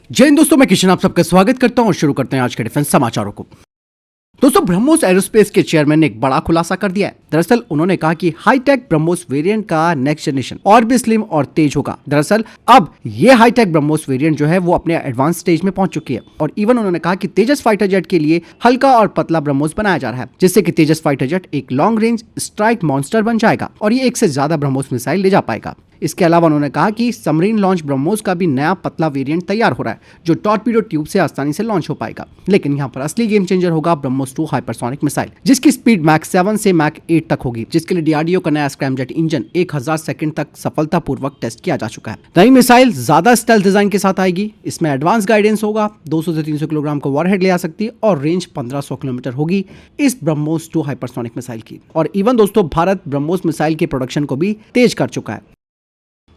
जय हिंद दोस्तों, मैं किशन आप सबका स्वागत करता हूं और शुरू करते हैं आज के डिफेंस समाचारों को। दोस्तों, ब्रह्मोस एरोस्पेस के चेयरमैन ने एक बड़ा खुलासा कर दिया है। दरअसल उन्होंने कहा कि हाईटेक ब्रह्मोस वेरिएंट का नेक्स्ट जनरेशन और भी स्लिम और तेज होगा। दरअसल अब ये हाईटेक ब्रह्मोस वेरिएंट जो है वो अपने एडवांस स्टेज में पहुंच चुकी है और इवन उन्होंने कहा कि तेजस फाइटर जेट के लिए हल्का और पतला ब्रह्मोस बनाया जा रहा है, जिससे कि तेजस फाइटर जेट एक लॉन्ग रेंज स्ट्राइक मॉन्स्टर बन जाएगा और ये एक से ज्यादा ब्रह्मोस मिसाइल ले जा पाएगा। इसके अलावा उन्होंने कहा कि सबमरीन लॉन्च ब्रह्मोस का भी नया पतला वेरिएंट तैयार हो रहा है जो टॉर्पीडो ट्यूब से आसानी से लॉन्च हो पाएगा। लेकिन यहाँ पर असली गेम चेंजर होगा ब्रह्मोस 2 हाइपरसोनिक मिसाइल, जिसकी स्पीड मैक 7 से मैक 8 तक होगी, जिसके लिए डीआरडीओ का नया स्क्रैमजेट इंजन 1000 सेकंड तक सफलतापूर्वक टेस्ट किया जा चुका है। नई मिसाइल ज्यादा स्टेल्थ डिजाइन के साथ आएगी। इसमें एडवांस गाइडेंस होगा, 200 से 300 किलोग्राम का वॉरहेड ले आ सकती है और रेंज 1500 किलोमीटर होगी इस ब्रह्मोस 2 हाइपरसोनिक मिसाइल की। और इवन दोस्तों, भारत ब्रह्मोस मिसाइल के प्रोडक्शन को भी तेज कर चुका है।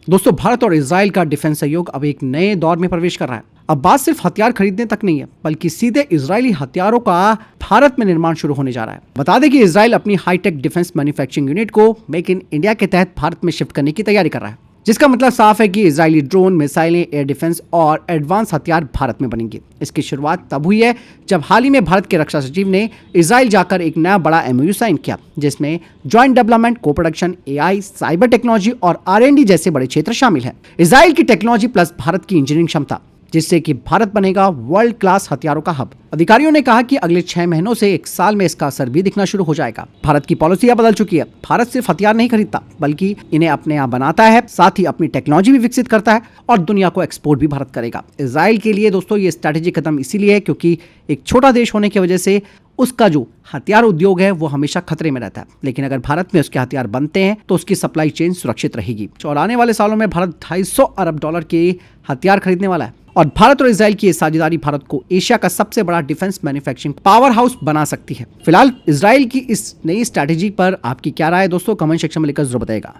दोस्तों, भारत और इजराइल का डिफेंस सहयोग अब एक नए दौर में प्रवेश कर रहा है। अब बात सिर्फ हथियार खरीदने तक नहीं है, बल्कि सीधे इजरायली हथियारों का भारत में निर्माण शुरू होने जा रहा है। बता दें कि इजराइल अपनी हाईटेक डिफेंस मैन्युफैक्चरिंग यूनिट को मेक इन इंडिया के तहत भारत में शिफ्ट करने की तैयारी कर रहा है, जिसका मतलब साफ है कि इजरायली ड्रोन, मिसाइलें, एयर डिफेंस और एडवांस हथियार भारत में बनेंगे। इसकी शुरुआत तब हुई है जब हाल ही में भारत के रक्षा सचिव ने इजराइल जाकर एक नया बड़ा एमओयू साइन किया, जिसमें ज्वाइंट डेवलपमेंट, को प्रोडक्शन, एआई, साइबर टेक्नोलॉजी और आरएनडी जैसे बड़े क्षेत्र शामिल हैं। इजराइल की टेक्नोलॉजी प्लस भारत की इंजीनियरिंग क्षमता, जिससे कि भारत बनेगा वर्ल्ड क्लास हथियारों का हब। अधिकारियों ने कहा कि अगले 6 महीनों से 1 साल में इसका असर भी दिखना शुरू हो जाएगा। भारत की पॉलिसी अब बदल चुकी है। भारत सिर्फ हथियार नहीं खरीदता, बल्कि इन्हें अपने यहाँ बनाता है, साथ ही अपनी टेक्नोलॉजी भी विकसित करता है और दुनिया को एक्सपोर्ट भी भारत करेगा। इजराइल के लिए दोस्तों ये स्ट्रैटेजी खत्म इसीलिए है क्योंकि एक छोटा देश होने की वजह से उसका जो हथियार उद्योग है वो हमेशा खतरे में रहता है। लेकिन अगर भारत में उसके हथियार बनते हैं तो उसकी सप्लाई चेन सुरक्षित रहेगी। और आने वाले सालों में भारत $250 अरब के हथियार खरीदने वाला है और भारत और इजराइल की साझेदारी भारत को एशिया का सबसे बड़ा डिफेंस मैन्युफैक्चरिंग पावर हाउस बना सकती है। फिलहाल इजराइल की इस नई स्ट्रैटेजी पर आपकी क्या राय है दोस्तों? कमेंट सेक्शन में लिखकर जरूर बताइएगा।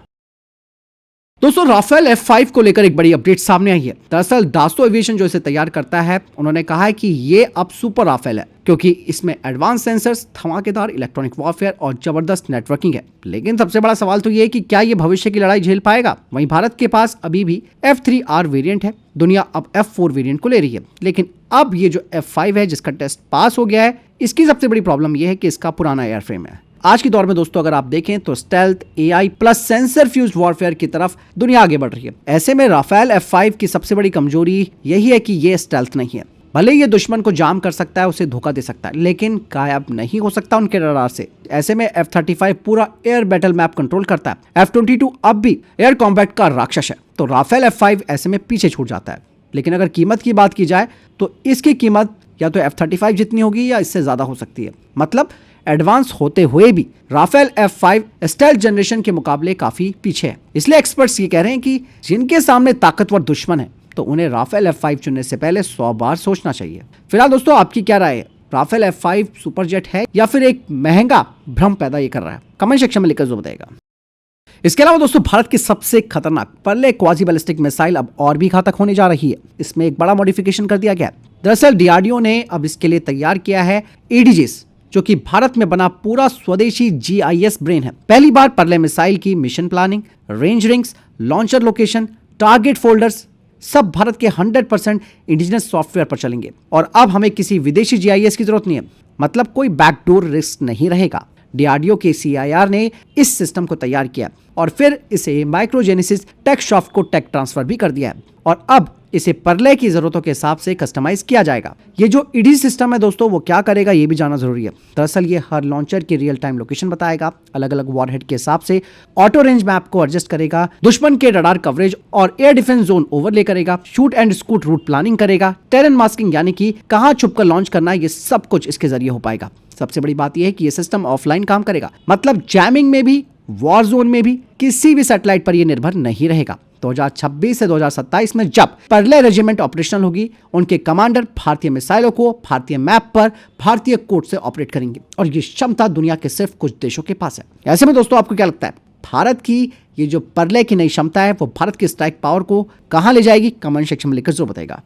दोस्तों, राफेल F5 को लेकर एक बड़ी अपडेट सामने आई है। दरअसल दासो एविएशन जो इसे तैयार करता है, उन्होंने कहा है कि ये अब सुपर राफेल है क्योंकि इसमें एडवांस सेंसर्स, धमाकेदार इलेक्ट्रॉनिक वॉरफेयर और जबरदस्त नेटवर्किंग है। लेकिन सबसे बड़ा सवाल तो ये है कि क्या ये भविष्य की लड़ाई झेल पाएगा? वहीं भारत के पास अभी भी F3R वेरिएंट है, दुनिया अब F4 वेरिएंट को ले रही है। लेकिन अब ये जो F5 है, जिसका टेस्ट पास हो गया है, इसकी सबसे बड़ी प्रॉब्लम यह है कि इसका पुराना एयरफ्रेम है। आज के दौर में दोस्तों अगर आप देखें तो stealth, AI plus sensor fused warfare की तरफ दुनिया आगे बढ़ रही है। ऐसे में राफेल F5 की सबसे बड़ी कमजोरी यही है कि ये स्टेल्थ नहीं है। भले ये दुश्मन को जाम कर सकता है, उसे धोखा दे सकता है, लेकिन गायब नहीं हो सकता उनके रडार से। ऐसे में F35 पूरा एयर बैटल मैप कंट्रोल करता है। F22 अब भी एयर कॉम्बैट का राक्षस है, तो राफेल F5 ऐसे में पीछे छूट जाता है। लेकिन अगर कीमत की बात की जाए तो इसकी कीमत या तो F35 जितनी होगी या इससे ज्यादा हो सकती है। मतलब एडवांस होते हुए भी राफेल F5 स्टेल्थ जनरेशन के मुकाबले काफी पीछे है। इसलिए एक्सपर्ट्स ये कह रहे हैं कि जिनके सामने ताकतवर दुश्मन है तो उन्हें राफेल F5 चुनने से पहले 100 बार सोचना चाहिए। फिलहाल दोस्तों आपकी क्या राय है? राफेल F5 सुपरजेट है या फिर एक महंगा भ्रम पैदा ये कर रहा है? कमेंट सेक्शन में लिखकर जरूर बताइएगा। इसके अलावा दोस्तों, भारत की सबसे खतरनाक पर्ले क्वाजी बैलिस्टिक मिसाइल अब और भी घातक होने जा रही है। इसमें एक बड़ा मॉडिफिकेशन कर दिया गया है। दरअसल डीआरडीओ ने अब इसके लिए तैयार किया है एडीजेस, जो कि भारत में बना पूरा स्वदेशी जीआईएस ब्रेन है। पहली बार पर्ले मिसाइल की mission planning, range rings, launcher location, target folders सब भारत के 100% इंडिजिनस सॉफ्टवेयर पर चलेंगे और अब हमें किसी विदेशी जीआईएस की जरूरत नहीं है। मतलब कोई बैकडोर रिस्क नहीं रहेगा। डीआरडीओ के सीआईआर ने इस सिस्टम को तैयार किया और फिर इसे माइक्रोजेनेसिस टेक सॉफ्ट को टेक ट्रांसफर भी कर दिया है और अब इसे परले की जरूरतों के हिसाब से कस्टमाइज किया जाएगा। ये जो ईडी सिस्टम है दोस्तों, वो क्या करेगा ये भी जानना जरूरी है। दरअसल ये हर लॉन्चर की रियल टाइम लोकेशन बताएगा, अलग अलग वॉरहेड के हिसाब से ऑटो रेंज मैप को एडजस्ट करेगा, दुश्मन के रडार कवरेज और एयर डिफेंस जोन ओवरले करेगा, shoot and scoot route planning करेगा, टेरेन मास्किंग यानी कि कहां छुपकर लॉन्च करना है, ये सब कुछ इसके जरिए हो पाएगा। सबसे बड़ी बात यह है कि यह सिस्टम ऑफलाइन काम करेगा, मतलब जैमिंग में भी, वॉर जोन में भी, किसी भी सैटेलाइट पर यह निर्भर नहीं रहेगा। 2026 से 2027 में जब पर्ले रेजिमेंट ऑपरेशनल होगी, उनके कमांडर भारतीय मिसाइलों को भारतीय मैप पर भारतीय कोड से ऑपरेट करेंगे और ये क्षमता दुनिया के सिर्फ कुछ देशों के पास है। ऐसे में दोस्तों आपको क्या लगता है, भारत की ये जो पर्ले की नई क्षमता है वो भारत की स्ट्राइक पावर को कहां ले जाएगी? कमेंट सेक्शन में लिखकर जरूर बताइएगा।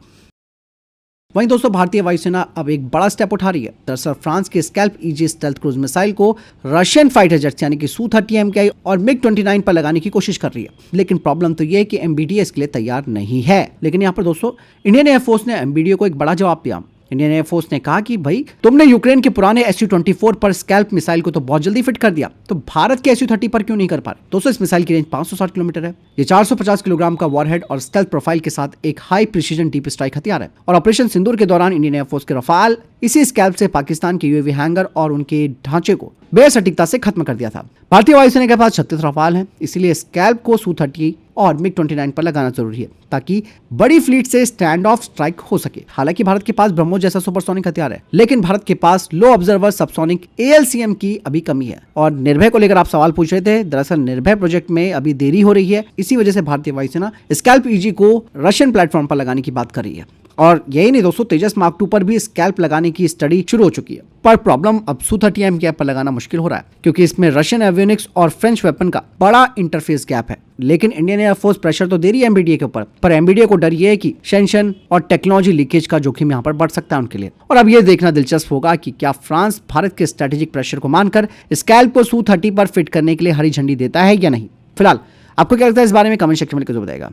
वहीं दोस्तों भारतीय वायुसेना अब एक बड़ा स्टेप उठा रही है। दरअसल फ्रांस के scalp easy stealth cruise missile को रशियन फाइटर जेट्स यानी कि Su-30 MKI और MiG-29 पर लगाने की कोशिश कर रही है। लेकिन प्रॉब्लम तो ये है कि MBDA इसके लिए तैयार नहीं है। लेकिन यहाँ पर दोस्तों इंडियन एयरफोर्स ने MBDA को एक बड़ा जवाब दिया। इंडियन एयरफोर्स ने कहा कि भाई तुमने यूक्रेन के पुराने Su-24 पर स्कैल्प मिसाइल को तो बहुत जल्दी फिट कर दिया, तो भारत के Su-30 पर क्यों नहीं कर पा रहे। दोस्तों इस मिसाइल की रेंज 560 किलोमीटर है। ये 450 किलोग्राम का वॉरहेड और स्टेल्थ प्रोफाइल के साथ एक हाई प्रिसीजन डीप स्ट्राइक हथियार है। और ऑपरेशन सिंदूर के दौरान इंडियन एयरफोर्स के रफाल इसी स्कैल्प से पाकिस्तान के यूएवी हैंगर और उनके ढांचे को बेसटीकता से खत्म कर दिया था। भारतीय वायुसेना के पास 36 रफाल हैं, इसीलिए स्कैल्प को Su-30 और MiG-29 पर लगाना जरूरी है ताकि बड़ी फ्लीट से स्टैंड ऑफ स्ट्राइक हो सके। हालांकि भारत के पास ब्रह्मोस जैसा सुपरसोनिक हथियार है, लेकिन भारत के पास लो ऑब्जर्वर सबसोनिक ALCM की अभी कमी है। और निर्भय को लेकर आप सवाल पूछ रहे थे, दरअसल निर्भय प्रोजेक्ट में अभी देरी हो रही है। इसी वजह से भारतीय वायुसेना स्कैल्प ईजी को रशियन प्लेटफॉर्म पर लगाने की बात कर रही है। और यही नहीं दोस्तों, तेजस मार्क 2 पर भी स्कैल्प लगाने की स्टडी शुरू हो चुकी है। पर प्रॉब्लम अब Su-30 MKI पर लगाना मुश्किल हो रहा है, क्योंकि इसमें रशियन एवियोनिक्स और फ्रेंच वेपन का बड़ा इंटरफेस गैप है। लेकिन इंडियन एयरफोर्स प्रेशर तो दे रही है MBDA के ऊपर, पर MBDA को डर ये है कि सेंशन और टेक्नोलॉजी लीकेज का जोखिम यहाँ पर बढ़ सकता है उनके लिए। और अब ये देखना दिलचस्प होगा कि क्या फ्रांस भारत के स्ट्रेटेजिक प्रेशर को मानकर स्कैल्प को Su-30 पर फिट करने के लिए हरी झंडी देता है या नहीं। फिलहाल आपको क्या लगता है इस बारे में, कमेंट सेक्शन में लिखकर बताएगा।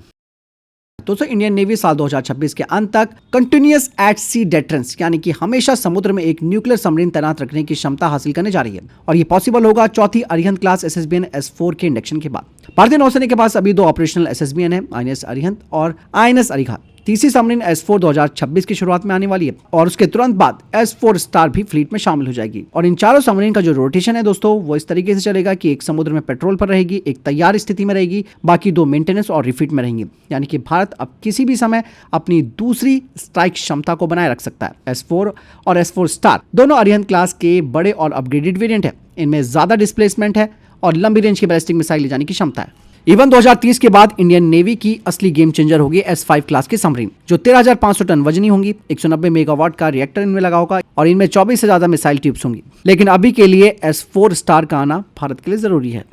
दोस्तों इंडियन नेवी साल 2026 के अंत तक कंटिन्यूअस एट सी डेटरेंस यानी कि हमेशा समुद्र में एक न्यूक्लियर सबमरीन तैनात रखने की क्षमता हासिल करने जा रही है। और ये पॉसिबल होगा चौथी अरिहंत क्लास SSBN S4 के इंडक्शन के बाद। भारतीय नौसेना के पास अभी 2 ऑपरेशनल SSBN है, INS अरिहंत और INS अरिघा। तीसरी सबमरीन S4 2026 की शुरुआत में आने वाली है और उसके तुरंत बाद S4 स्टार भी फ्लीट में शामिल हो जाएगी। और इन चारों सबमरीन का जो रोटेशन है दोस्तों, वो इस तरीके से चलेगा कि एक समुद्र में पेट्रोल पर रहेगी, एक तैयार स्थिति में रहेगी, बाकी 2 मेंटेनेंस और रिफिट में रहेंगी। यानी कि भारत अब किसी भी समय अपनी दूसरी स्ट्राइक क्षमता को बनाए रख सकता है। S4 और S4 स्टार दोनों अरिहंत क्लास के बड़े और अपग्रेडेड वेरिएंट है। इनमें ज्यादा डिस्प्लेसमेंट है और लंबी रेंज की बैलिस्टिक मिसाइल ले जाने की क्षमता है। इवन 2030 के बाद इंडियन नेवी की असली गेम चेंजर होगी S5 क्लास की सबमरीन, जो 13,500 टन वजनी होंगी। 190 मेगावाट का रिएक्टर इनमें लगा होगा और इनमें 24 से ज्यादा मिसाइल ट्यूब्स होंगी। लेकिन अभी के लिए S4 स्टार का आना भारत के लिए जरूरी है।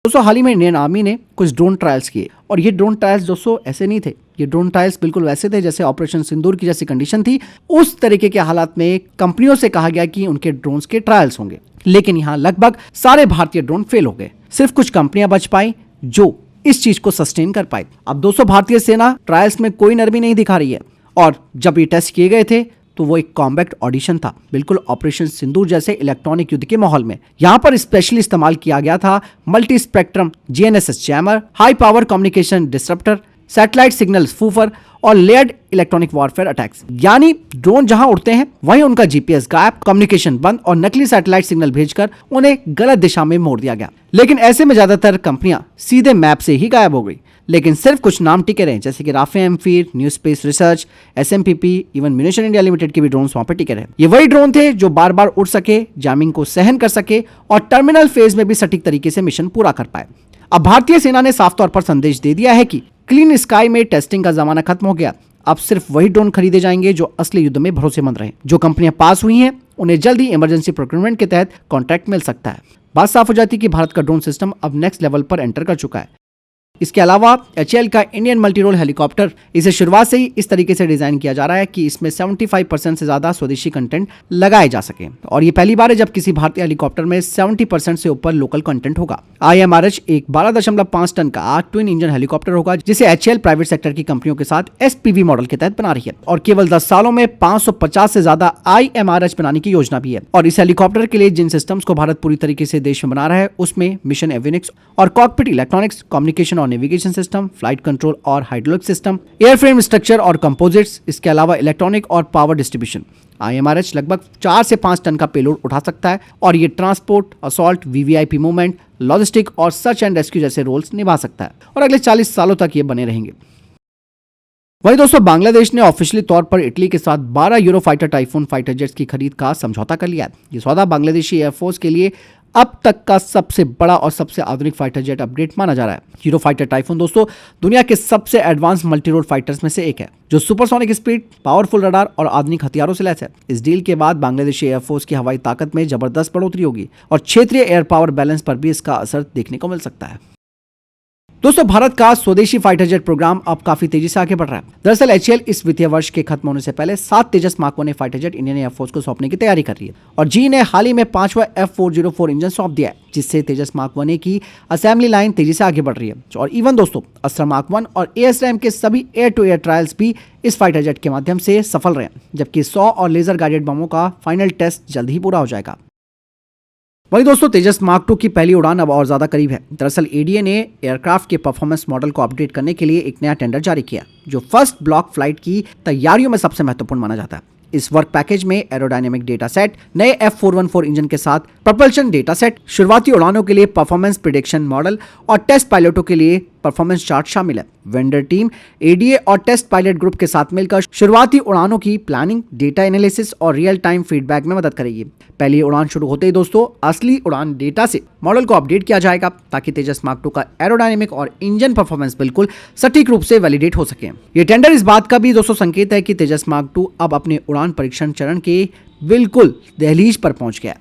दोस्तों हाल ही में इंडियन आर्मी ने कुछ ड्रोन ट्रायल्स किए और ये ड्रोन ट्रायल्स दोस्तों ऐसे नहीं थे। ये ड्रोन ट्रायल्स बिल्कुल वैसे थे जैसे ऑपरेशन सिंदूर की जैसी कंडीशन थी, उस तरीके के हालात में कंपनियों से कहा गया कि उनके ड्रोन्स के ट्रायल्स होंगे। लेकिन यहाँ लगभग सारे भारतीय ड्रोन फेल हो गए। सिर्फ कुछ कंपनियां बच पाई जो इस चीज को सस्टेन कर पाई। अब दोस्तों भारतीय सेना ट्रायल्स में कोई नरमी नहीं दिखा रही है। और जब ये टेस्ट किए गए थे तो वो एक कॉम्बैक्ट ऑडिशन था, बिल्कुल ऑपरेशन सिंदूर जैसे इलेक्ट्रॉनिक युद्ध के माहौल में। यहाँ पर स्पेशली इस्तेमाल किया गया था multi spectrum GNSS jammer, high power communication disruptor, satellite signal spoofer और लेयर्ड इलेक्ट्रॉनिक वॉरफेयर अटैक्स। यानी ड्रोन जहां उड़ते हैं वहीं उनका GPS गायब, कम्युनिकेशन बंद और नकली सैटेलाइट सिग्नल भेजकर उन्हें गलत दिशा में मोड़ दिया गया। लेकिन ऐसे में ज्यादातर कंपनियां सीधे मैप से ही गायब हो गई। लेकिन सिर्फ कुछ नाम टिके रहे, जैसे कि राफेल एम्फीर, new space research, SMPP, even munition India limited के भी ड्रोन वहां पर टिके रहे। ये वही ड्रोन थे जो बार बार उड़ सके, जैमिंग को सहन कर सके और टर्मिनल फेज में भी सटीक तरीके से मिशन पूरा कर पाए। अब भारतीय सेना ने साफ तौर पर संदेश दे दिया है कि क्लीन स्काई में टेस्टिंग का जमाना खत्म हो गया। अब सिर्फ वही ड्रोन खरीदे जाएंगे जो असली युद्ध में भरोसेमंद रहे। जो कंपनियां पास हुई हैं उन्हें जल्दी इमरजेंसी प्रोक्योरमेंट के तहत कॉन्ट्रैक्ट मिल सकता है। बात साफ हो जाती है कि भारत का ड्रोन सिस्टम अब नेक्स्ट लेवल पर एंटर कर चुका है। इसके अलावा HAL का इंडियन मल्टी रोल हेलीकॉप्टर, इसे शुरुआत से ही इस तरीके से डिजाइन किया जा रहा है कि इसमें 75% से ज्यादा स्वदेशी कंटेंट लगाए जा सके। और ये पहली बार है जब किसी भारतीय हेलीकॉप्टर में 70% से ऊपर लोकल कंटेंट होगा। IMRH एक 12.5 टन का ट्विन इंजन हेलीकॉप्टर होगा, जिसे HAL प्राइवेट सेक्टर की कंपनियों के साथ SPV मॉडल के तहत बना रही है। और केवल 10 सालों में 550 से ज्यादा IMRH बनाने की योजना भी है। और इस हेलीकॉप्टर के लिए जिन सिस्टम्स को भारत पूरी तरीके से देश में बना रहा है उसमें मिशन एवियोनिक्स और कॉकपिट इलेक्ट्रॉनिक्स, कम्युनिकेशन और नेविगेशन सिस्टम, फ्लाइट कंट्रोल और हाइड्रोलिक सिस्टम, एयरफ्रेम स्ट्रक्चर और कंपोजिट्स, इसके अलावा इलेक्ट्रॉनिक और पावर डिस्ट्रीब्यूशन। IMRH लगभग 4 से 5 टन का पेलोड उठा सकता है और ये transport, assault, VVIP movement, logistic और सर्च एंड रेस्क्यू जैसे रोल्स निभा सकता है और अगले 40 सालों तक ये बने रहेंगे। वहीं दोस्तों बांग्लादेश ने ऑफिशियली तौर पर इटली के साथ 12 यूरोफाइटर टाइफून फाइटर जेट्स की खरीद का समझौता कर लिया है। ये सौदा बांग्लादेशी एयरफोर्स के लिए अब तक का सबसे बड़ा और सबसे आधुनिक फाइटर जेट अपग्रेड माना जा रहा है। यूरोफाइटर टाइफून दोस्तों दुनिया के सबसे एडवांस मल्टी रोल फाइटर्स में से एक है, जो सुपरसोनिक स्पीड, पावरफुल रडार और आधुनिक हथियारों से लैस है। इस डील के बाद बांग्लादेशी एयरफोर्स की हवाई ताकत में जबरदस्त बढ़ोतरी होगी और क्षेत्रीय एयर पावर बैलेंस पर भी इसका असर देखने को मिल सकता है। दोस्तों भारत का स्वदेशी फाइटर जेट प्रोग्राम अब काफी तेजी से आगे बढ़ रहा है। दरअसल एचएएल इस वित्तीय वर्ष के खत्म होने से पहले 7 Tejas mark 1 fighter jet Indian air force को सौंपने की तैयारी कर रही है और जी ने हाल ही में 5वां F404 इंजन सौंप दिया है, जिससे तेजस मार्क 1 की असेंबली लाइन तेजी से आगे बढ़ रही है। और इवन दोस्तों अस्त्र मार्क 1 और एएसआरएम के सभी एयर टू एयर ट्रायल्स भी इस फाइटर जेट के माध्यम से सफल रहे, जबकि 100 और लेजर गाइडेड बमों का फाइनल टेस्ट जल्द ही पूरा हो जाएगा। वहीं दोस्तों तेजस मार्क 2 की पहली उड़ान अब और ज्यादा करीब है। दरअसल एडीए ने एयरक्राफ्ट के परफॉर्मेंस मॉडल को अपडेट करने के लिए एक नया टेंडर जारी किया, जो फर्स्ट ब्लॉक फ्लाइट की तैयारियों में सबसे महत्वपूर्ण माना जाता है। इस वर्क पैकेज में एरोडायनेमिक डेटा सेट, नए F414 इंजन के साथ प्रपल्शन डेटा सेट, शुरुआती उड़ानों के लिए परफॉर्मेंस प्रिडिक्शन मॉडल और टेस्ट पायलटों के लिए परफॉर्मेंस चार्ट शामिल है। वेंडर टीम एडीए और टेस्ट पायलट ग्रुप के साथ मिलकर शुरुआती उड़ानों की प्लानिंग, डेटा एनालिसिस और रियल टाइम फीडबैक में मदद करेगी। पहली उड़ान शुरू होते ही दोस्तों असली उड़ान डेटा से मॉडल को अपडेट किया जाएगा, ताकि तेजस मार्क 2 का एरोडायनेमिक और इंजन परफॉर्मेंस बिल्कुल सटीक रूप से वैलिडेट हो सके। ये टेंडर इस बात का भी दोस्तों संकेत है कि तेजस मार्क 2 अब अपने उड़ान परीक्षण चरण के बिल्कुल दहलीज पर पहुंच गया।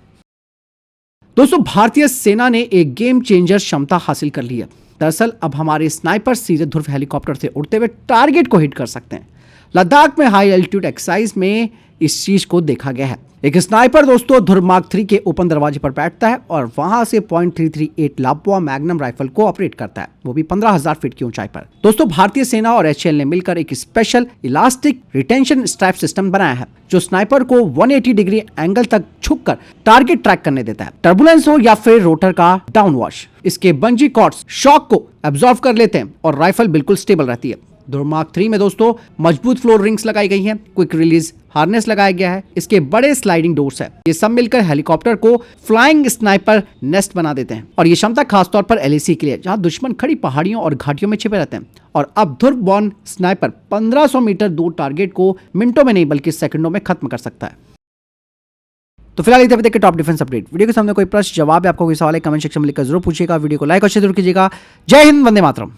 दोस्तों भारतीय सेना ने एक गेम चेंजर क्षमता हासिल कर ली है। दरअसल अब हमारे स्नाइपर सीधे ध्रुव हेलीकॉप्टर से उड़ते हुए टारगेट को हिट कर सकते हैं। लद्दाख में हाई एल्टीट्यूड एक्सरसाइज में इस चीज को देखा गया है। एक स्नाइपर दोस्तों ध्रुव मार्क 3 के ओपन दरवाजे पर बैठता है और वहां से .338 लापवा मैग्नम राइफल को ऑपरेट करता है, वो भी 15,000 फीट की ऊंचाई पर। दोस्तों भारतीय सेना और एचएएल ने मिलकर एक special elastic retention strap system बनाया है, जो स्नाइपर को 180 डिग्री एंगल तक झुककर टारगेट ट्रैक करने देता है। टर्बुलेंस हो या फिर रोटर का डाउनवॉश, इसके बंजी कॉर्ड्स शॉक को एब्जॉर्ब कर लेते हैं और राइफल बिल्कुल स्टेबल रहती है। ध्रुव मार्क 3 में दोस्तों मजबूत फ्लोर रिंग्स लगाई गई हैं, क्विक रिलीज हार्नेस लगाया गया है, इसके बड़े स्लाइडिंग डोर्स है। ये सब मिलकर हेलीकॉप्टर को फ्लाइंग स्नाइपर नेस्ट बना देते हैं। और ये क्षमता खासतौर पर एलएसी के लिए, जहां दुश्मन खड़ी पहाड़ियों और घाटियों में छिपे रहते हैं। और अब ध्रुव बॉर्न स्नाइपर 1500 मीटर दूर टारगेट को मिनटों में नहीं बल्कि सेकंडों में खत्म कर सकता है। तो फिलहाल इधर देखिए टॉप डिफेंस अपडेट। वीडियो के सामने कोई प्रश्न जवाब है, आपको कोई सवाल है, कमेंट सेक्शन में लिखकर जरूर पूछिएगा। वीडियो को लाइक और शेयर जरूर कीजिएगा। जय हिंद, वंदे मातरम।